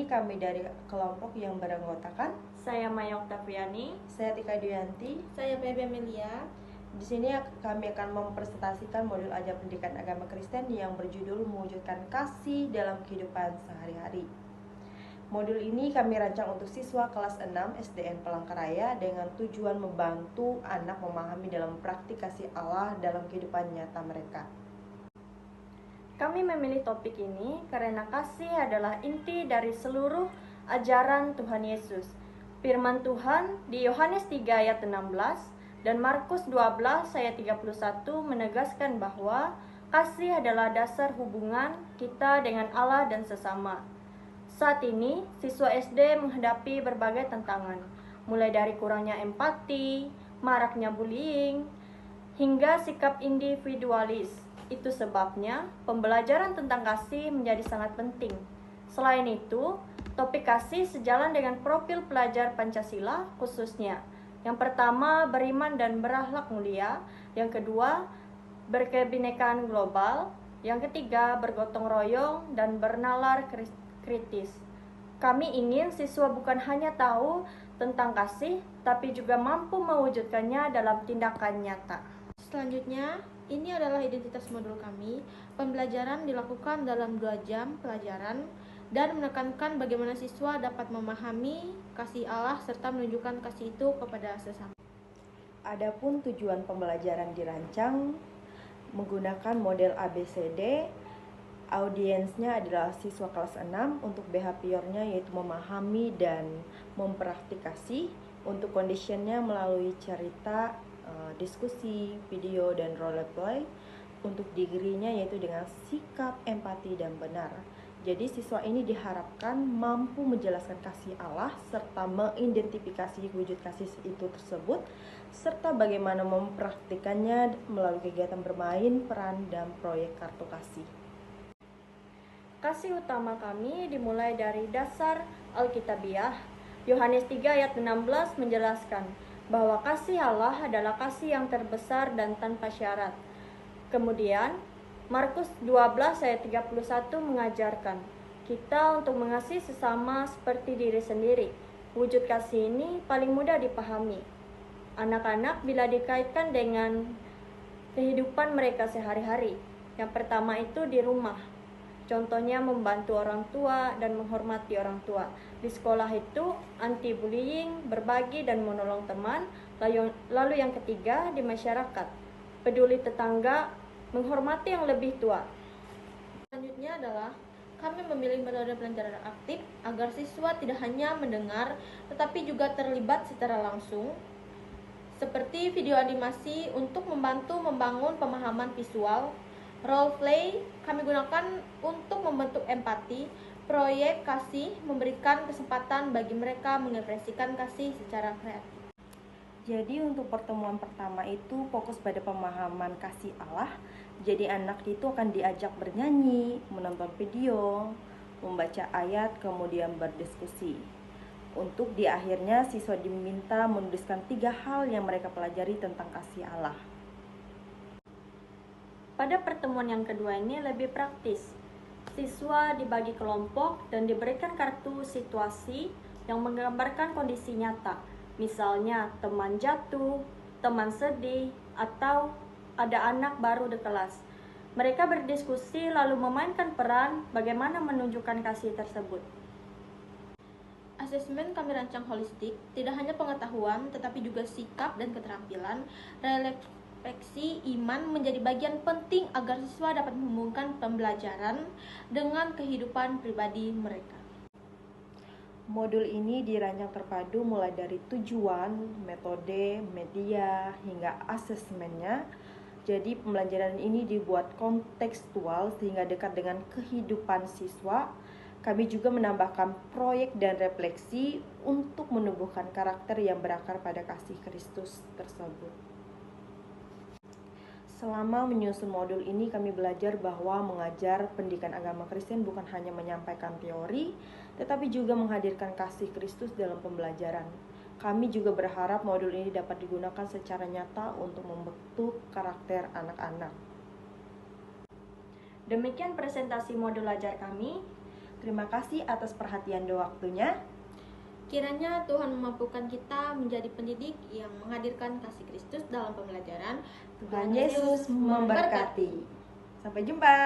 kami dari kelompok yang beranggotakan Saya Maya Oktaviani, saya Tika Duyanti, saya Bebe Melia. Di sini kami akan mempresentasikan modul ajar pendidikan agama Kristen yang berjudul mewujudkan kasih dalam kehidupan sehari-hari. Modul ini kami rancang untuk siswa kelas 6 SDN Palangkaraya dengan tujuan membantu anak memahami dalam praktik kasih Allah dalam kehidupan nyata mereka. Kami memilih topik ini karena kasih adalah inti dari seluruh ajaran Tuhan Yesus. Firman Tuhan di Yohanes 3 ayat 16 dan Markus 12 ayat 31 menegaskan bahwa kasih adalah dasar hubungan kita dengan Allah dan sesama. Saat ini, siswa SD menghadapi berbagai tantangan, mulai dari kurangnya empati, maraknya bullying, hingga sikap individualis. Itu sebabnya pembelajaran tentang kasih menjadi sangat penting. Selain itu, topik kasih sejalan dengan profil pelajar Pancasila khususnya. Yang pertama, beriman dan berakhlak mulia. Yang kedua, berkebinekaan global. Yang ketiga, bergotong royong dan bernalar kritis. Kami ingin siswa bukan hanya tahu tentang kasih, tapi juga mampu mewujudkannya dalam tindakan nyata. Selanjutnya, ini adalah identitas modul kami. Pembelajaran dilakukan dalam 2 jam pelajaran dan menekankan bagaimana siswa dapat memahami kasih Allah serta menunjukkan kasih itu kepada sesama. Adapun tujuan pembelajaran dirancang menggunakan model ABCD. Audiensnya adalah siswa kelas 6, untuk behaviornya yaitu memahami dan mempraktikasi, untuk conditionnya melalui cerita, diskusi, video, dan role play, untuk degree-nya yaitu dengan sikap, empati, dan benar. Jadi siswa ini diharapkan mampu menjelaskan kasih Allah serta mengidentifikasi wujud kasih itu tersebut, serta bagaimana mempraktikannya melalui kegiatan bermain, peran, dan proyek kartu kasih. Kasih utama kami dimulai dari dasar Alkitabiah. Yohanes 3 ayat 16 menjelaskan bahwa kasih Allah adalah kasih yang terbesar dan tanpa syarat. Kemudian, Markus 12 ayat 31 mengajarkan kita untuk mengasihi sesama seperti diri sendiri. Wujud kasih ini paling mudah dipahami. Anak-anak bila dikaitkan dengan kehidupan mereka sehari-hari. Yang pertama itu di rumah. Contohnya membantu orang tua dan menghormati orang tua. Di sekolah itu anti-bullying, berbagi dan menolong teman. Lalu yang ketiga di masyarakat, peduli tetangga, menghormati yang lebih tua. Selanjutnya adalah kami memilih metode pelajaran aktif agar siswa tidak hanya mendengar tetapi juga terlibat secara langsung. Seperti video animasi untuk membantu membangun pemahaman visual. Role play kami gunakan untuk membentuk empati. Proyek kasih memberikan kesempatan bagi mereka mengekspresikan kasih secara kreatif. Jadi untuk pertemuan pertama itu fokus pada pemahaman kasih Allah. Jadi anak itu akan diajak bernyanyi, menonton video, membaca ayat, kemudian berdiskusi. Untuk di akhirnya siswa diminta menuliskan 3 hal yang mereka pelajari tentang kasih Allah. Pada pertemuan yang kedua ini lebih praktis. Siswa dibagi kelompok dan diberikan kartu situasi yang menggambarkan kondisi nyata. Misalnya teman jatuh, teman sedih, atau ada anak baru di kelas. Mereka berdiskusi lalu memainkan peran bagaimana menunjukkan kasih tersebut. Asesmen kami rancang holistik, tidak hanya pengetahuan tetapi juga sikap dan keterampilan. Refleksi iman menjadi bagian penting agar siswa dapat menghubungkan pembelajaran dengan kehidupan pribadi mereka. Modul ini dirancang terpadu mulai dari tujuan, metode, media, hingga asesmennya. Jadi pembelajaran ini dibuat kontekstual sehingga dekat dengan kehidupan siswa. Kami juga menambahkan proyek dan refleksi untuk menumbuhkan karakter yang berakar pada kasih Kristus tersebut. Selama menyusun modul ini, kami belajar bahwa mengajar pendidikan agama Kristen bukan hanya menyampaikan teori, tetapi juga menghadirkan kasih Kristus dalam pembelajaran. Kami juga berharap modul ini dapat digunakan secara nyata untuk membentuk karakter anak-anak. Demikian presentasi modul ajar kami. Terima kasih atas perhatian dan waktunya. Kiranya Tuhan memampukan kita menjadi pendidik yang menghadirkan kasih Kristus dalam pembelajaran. Tuhan Yesus memberkati. Sampai jumpa.